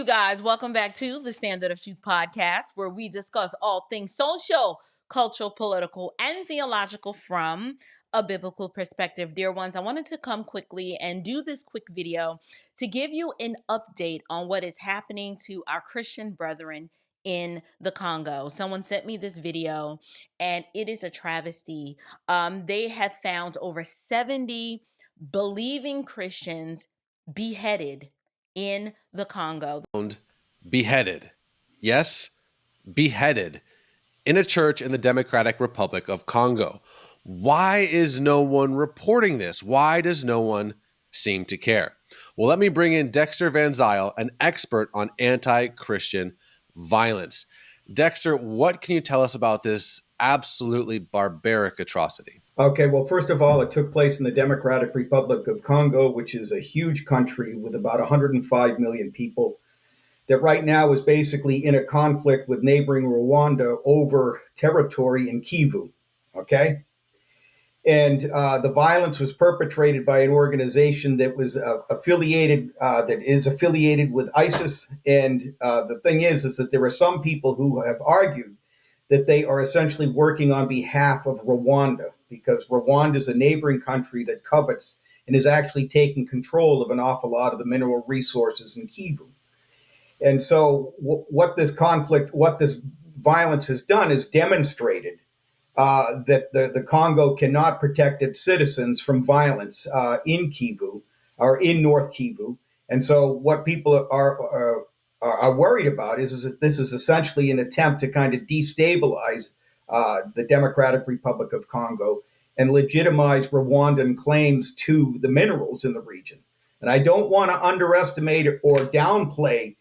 guys? Welcome back to the Standard of Truth podcast, where we discuss all things social, cultural, political, and theological from a biblical perspective. Dear ones, I wanted to come quickly and do this quick video to give you an update on what is happening to our Christian brethren in the Congo. Someone sent me this video, and it is a travesty. They have found over 70 believing Christians beheaded in the Congo. Beheaded. Yes, beheaded in a church in the Democratic Republic of Congo. Why is no one reporting this? Why does no one seem to care? Well, let me bring in Dexter Van Zyl, an expert on anti-Christian violence. Dexter, what can you tell us about this absolutely barbaric atrocity? Okay, well, first of all, it took place in the Democratic Republic of Congo, which is a huge country with about 105 million people, that right now is basically in a conflict with neighboring Rwanda over territory in Kivu. Okay? And the violence was perpetrated by an organization that was that is affiliated with ISIS. And the thing is that there are some people who have argued that they are essentially working on behalf of Rwanda, because Rwanda is a neighboring country that covets and is actually taking control of an awful lot of the mineral resources in Kivu. And so what this violence has done is demonstrated that the Congo cannot protect its citizens from violence in Kivu or in North Kivu. And so what people are worried about is that this is essentially an attempt to kind of destabilize the Democratic Republic of Congo and legitimize Rwandan claims to the minerals in the region. And I don't want to underestimate or downplay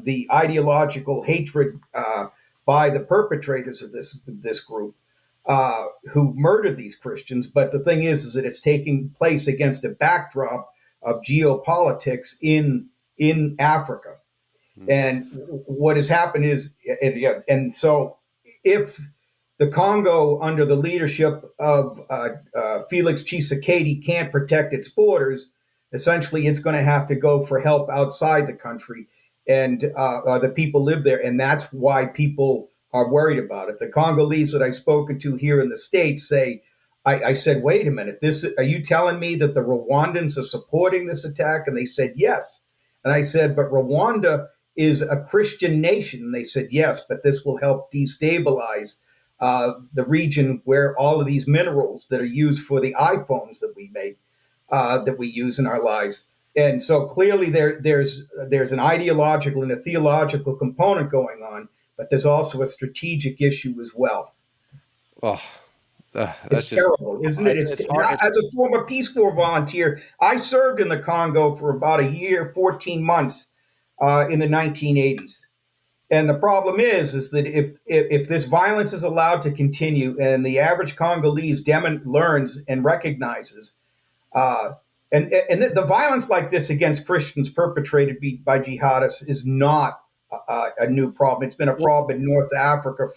the ideological hatred by the perpetrators of this group who murdered these Christians. But the thing is that it's taking place against a backdrop of geopolitics in Africa. And what has happened is, and so if the Congo, under the leadership of Felix Tshisekedi, can't protect its borders, essentially it's going to have to go for help outside the country, and the people live there, and that's why people are worried about it. The Congolese that I've spoken to here in the States say, I said, wait a minute, are you telling me that the Rwandans are supporting this attack? And they said, yes. And I said, but Rwanda is a Christian nation. And they said, yes, but this will help destabilize the region where all of these minerals that are used for the iPhones that we make, that we use in our lives. And so clearly there's an ideological and a theological component going on, but there's also a strategic issue as well. Oh, it's terrible, isn't it? It's hard. As a former Peace Corps volunteer, I served in the Congo for about a year, 14 months in the 1980s. And the problem is that if this violence is allowed to continue and the average Congolese learns and recognizes, and the violence like this against Christians perpetrated by jihadists is not a new problem. It's been a problem in North Africa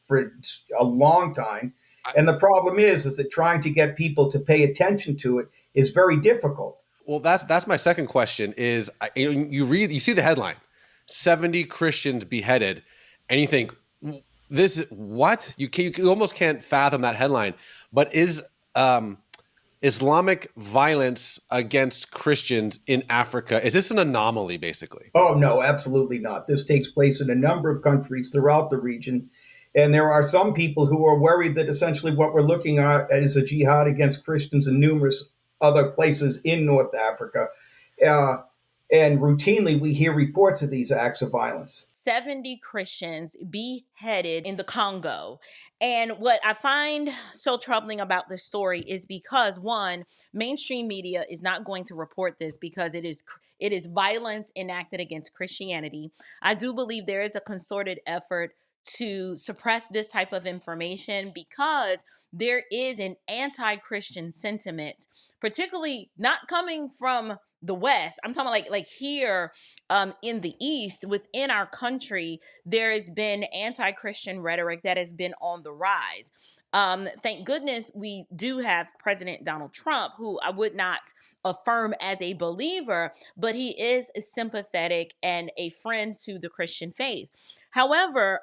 for a long time. And the problem is that trying to get people to pay attention to it is very difficult. Well, that's my second question is, you see the headline, 70 Christians beheaded, and you think, what? You almost can't fathom that headline. But is Islamic violence against Christians in Africa, is this an anomaly, basically? Oh, no, absolutely not. This takes place in a number of countries throughout the region. And there are some people who are worried that essentially what we're looking at is a jihad against Christians in numerous other places in North Africa. And routinely, we hear reports of these acts of violence. 70 Christians beheaded in the Congo. And what I find so troubling about this story is because, one, mainstream media is not going to report this because it is violence enacted against Christianity. I do believe there is a concerted effort to suppress this type of information because there is an anti-Christian sentiment, particularly not coming from the West. I'm talking about like here in the East, within our country, there has been anti-Christian rhetoric that has been on the rise. Thank goodness we do have President Donald Trump, who I would not affirm as a believer, but he is sympathetic and a friend to the Christian faith. However,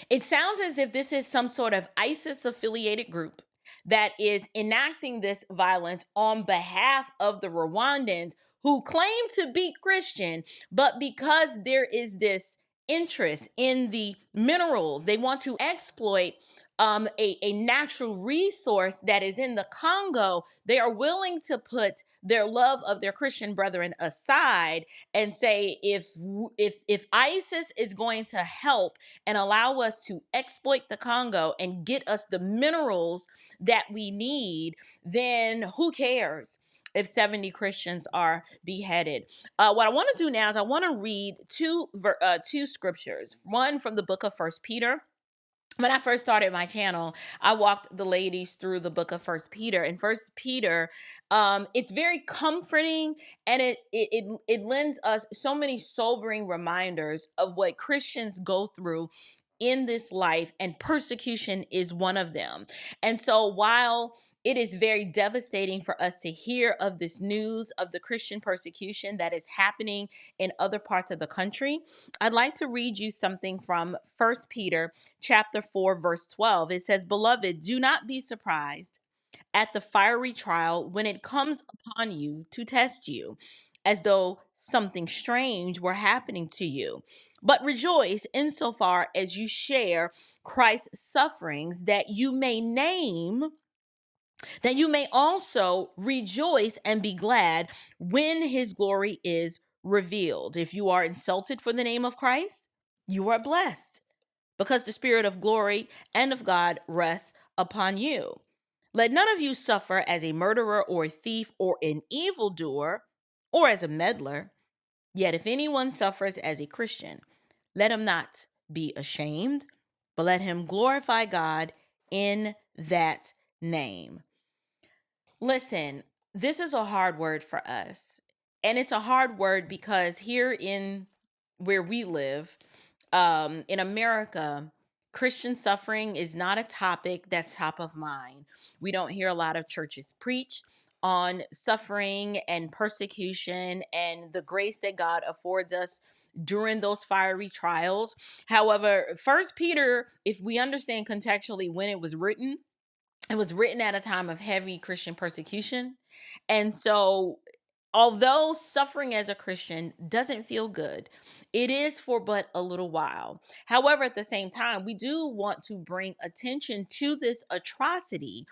it sounds as if this is some sort of ISIS affiliated group that is enacting this violence on behalf of the Rwandans who claim to be Christian, but because there is this interest in the minerals, they want to exploit a natural resource that is in the Congo. They are willing to put their love of their Christian brethren aside and say, if ISIS is going to help and allow us to exploit the Congo and get us the minerals that we need, then who cares if 70 Christians are beheaded? What I want to do now is I want to read two scriptures. One from the book of First Peter. When I first started my channel, I walked the ladies through the book of First Peter. And First Peter, it's very comforting, and it lends us so many sobering reminders of what Christians go through in this life, and persecution is one of them. And so while it is very devastating for us to hear of this news of the Christian persecution that is happening in other parts of the country, I'd like to read you something from First Peter chapter 4, verse 12. It says, "Beloved, do not be surprised at the fiery trial when it comes upon you to test you, as though something strange were happening to you. But rejoice insofar as you share Christ's sufferings, that you may also rejoice and be glad when his glory is revealed. If you are insulted for the name of Christ, you are blessed, because the Spirit of glory and of God rests upon you. Let none of you suffer as a murderer or a thief or an evildoer or as a meddler. Yet if anyone suffers as a Christian, let him not be ashamed, but let him glorify God in that name." Listen, this is a hard word for us. And it's a hard word because here in where we live, in America, Christian suffering is not a topic that's top of mind. We don't hear a lot of churches preach on suffering and persecution and the grace that God affords us during those fiery trials. However, First Peter, if we understand contextually when it was written at a time of heavy Christian persecution. And so, although suffering as a Christian doesn't feel good, it is for but a little while. However, at the same time, we do want to bring attention to this atrocity,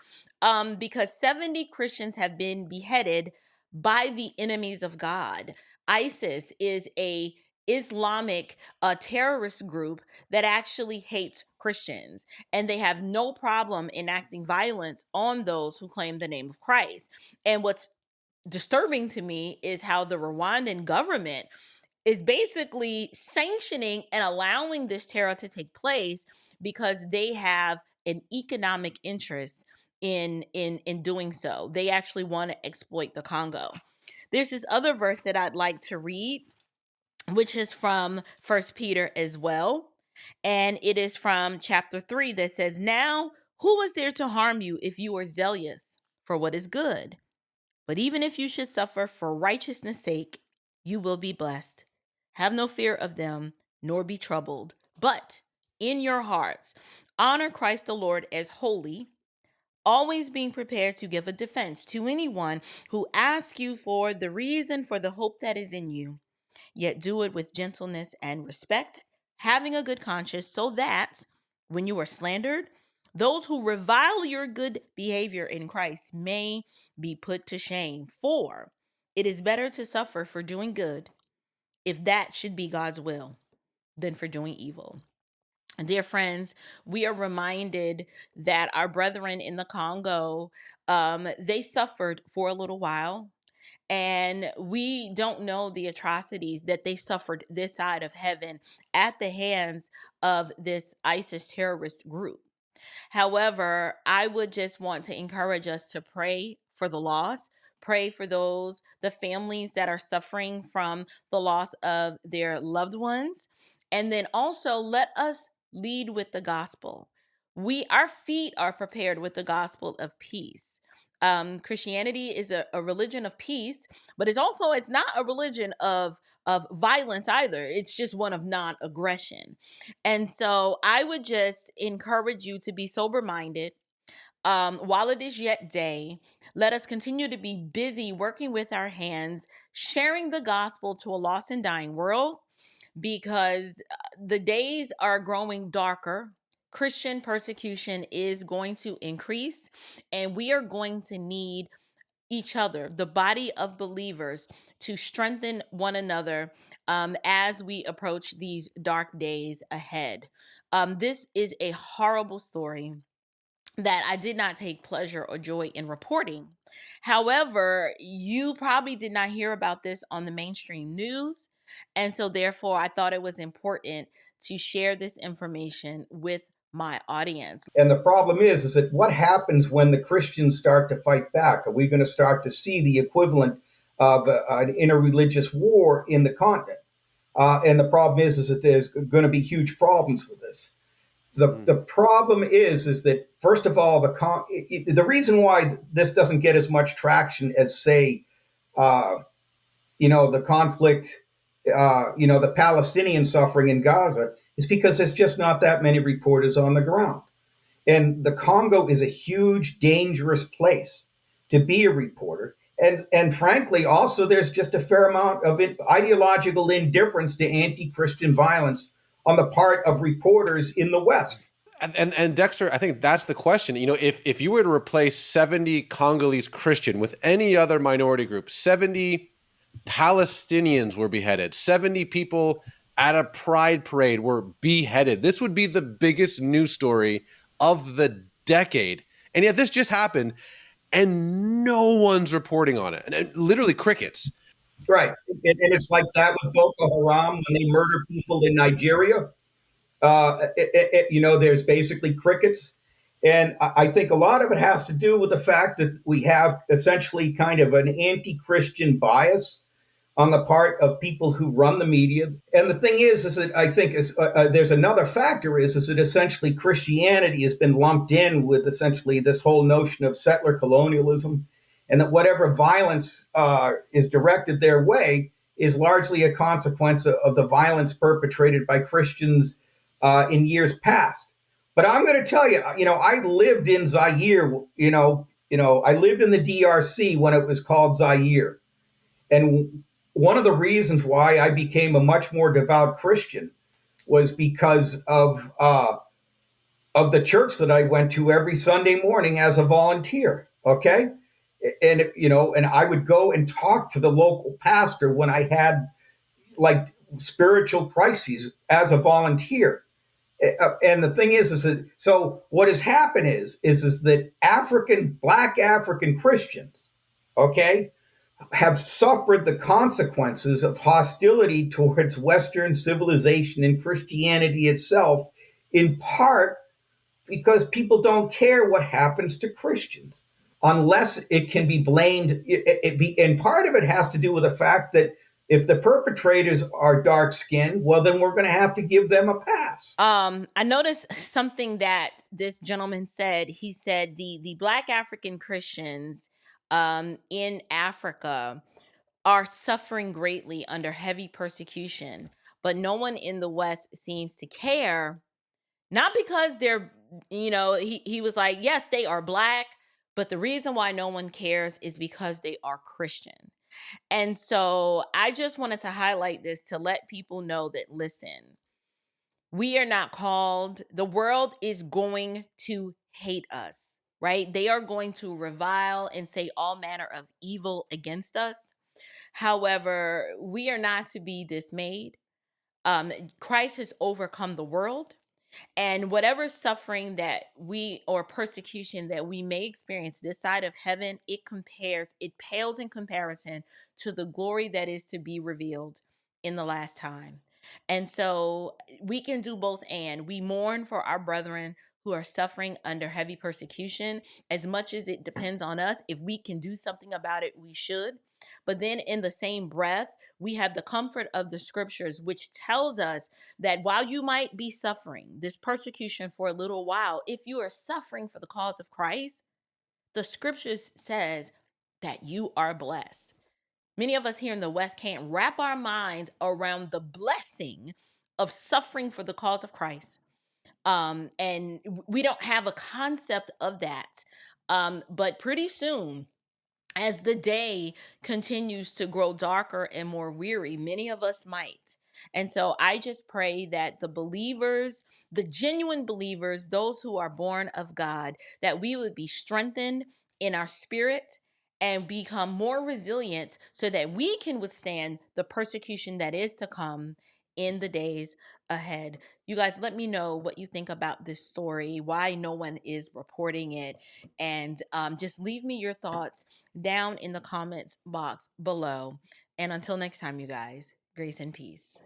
because 70 Christians have been beheaded by the enemies of God. ISIS is a Islamic terrorist group that actually hates Christians, and they have no problem enacting violence on those who claim the name of Christ. And what's disturbing to me is how the Rwandan government is basically sanctioning and allowing this terror to take place because they have an economic interest in doing so. They actually want to exploit the Congo. There's this other verse that I'd like to read, which is from First Peter as well. And it is from chapter 3 that says, "Now, who is there to harm you if you are zealous for what is good? But even if you should suffer for righteousness' sake, you will be blessed. Have no fear of them, nor be troubled. But in your hearts, honor Christ the Lord as holy, always being prepared to give a defense to anyone who asks you for the reason for the hope that is in you. Yet do it with gentleness and respect, having a good conscience, so that when you are slandered, those who revile your good behavior in Christ may be put to shame. For it is better to suffer for doing good, if that should be God's will, than for doing evil." Dear friends, we are reminded that our brethren in the Congo, they suffered for a little while, and we don't know the atrocities that they suffered this side of heaven at the hands of this ISIS terrorist group. However, I would just want to encourage us to pray for the loss, pray for the families that are suffering from the loss of their loved ones. And then also let us lead with the gospel. Our feet are prepared with the gospel of peace. Christianity is a religion of peace, but it's not a religion of violence either. It's just one of non-aggression. And so I would just encourage you to be sober minded. While it is yet day, let us continue to be busy working with our hands, sharing the gospel to a lost and dying world, because the days are growing darker. Christian persecution is going to increase, and we are going to need each other, the body of believers, to strengthen one another as we approach these dark days ahead. This is a horrible story that I did not take pleasure or joy in reporting. However, you probably did not hear about this on the mainstream news. And so, therefore, I thought it was important to share this information with my audience. And the problem is that what happens when the Christians start to fight back? Are we going to start to see the equivalent of an interreligious war in the continent? And the problem is that there's going to be huge problems with this. The problem is that first of all, the reason why this doesn't get as much traction as say, uh, the conflict, the Palestinian suffering in Gaza is because there's just not that many reporters on the ground. And the Congo is a huge, dangerous place to be a reporter. And frankly, also, there's just a fair amount of ideological indifference to anti Christian violence on the part of reporters in the West. And Dexter, I think that's the question. If you were to replace 70 Congolese Christian with any other minority group, 70 Palestinians were beheaded, 70 people at a pride parade were beheaded. This would be the biggest news story of the decade. And yet this just happened and no one's reporting on it. And literally crickets. Right. And it's like that with Boko Haram when they murder people in Nigeria. There's basically crickets. And I think a lot of it has to do with the fact that we have essentially kind of an anti Christian bias on the part of people who run the media. And the thing is that I think there's another factor is that essentially Christianity has been lumped in with essentially this whole notion of settler colonialism, and that whatever violence is directed their way is largely a consequence of the violence perpetrated by Christians in years past. But I'm going to tell you, I lived in Zaire. I lived in the DRC when it was called Zaire, and one of the reasons why I became a much more devout Christian was because of the church that I went to every Sunday morning as a volunteer. Okay, and I would go and talk to the local pastor when I had like spiritual crises as a volunteer. And the thing is that so what has happened is that Black African Christians, okay, have suffered the consequences of hostility towards Western civilization and Christianity itself, in part because people don't care what happens to Christians unless it can be blamed. And part of it has to do with the fact that if the perpetrators are dark skinned, well, then we're going to have to give them a pass. I noticed something that this gentleman said. He said the Black African Christians in Africa are suffering greatly under heavy persecution, but no one in the West seems to care. Not because they're, he was like, yes, they are Black, but the reason why no one cares is because they are Christian. And so I just wanted to highlight this to let people know that, listen, we are not called, the world is going to hate us, right? They are going to revile and say all manner of evil against us. However, we are not to be dismayed. Christ has overcome the world. And whatever suffering that or persecution that we may experience this side of heaven, it pales in comparison to the glory that is to be revealed in the last time. And so we can do both, and we mourn for our brethren who are suffering under heavy persecution as much as it depends on us. If we can do something about it, we should. But then in the same breath, we have the comfort of the scriptures, which tells us that while you might be suffering this persecution for a little while, if you are suffering for the cause of Christ, the scriptures says that you are blessed. Many of us here in the West can't wrap our minds around the blessing of suffering for the cause of Christ. And we don't have a concept of that. But pretty soon, as the day continues to grow darker and more weary, many of us might. And so I just pray that the believers, the genuine believers, those who are born of God, that we would be strengthened in our spirit and become more resilient so that we can withstand the persecution that is to come in the days ahead. You guys, let me know what you think about this story, why no one is reporting it, and just leave me your thoughts down in the comments box below. And until next time, you guys, grace and peace.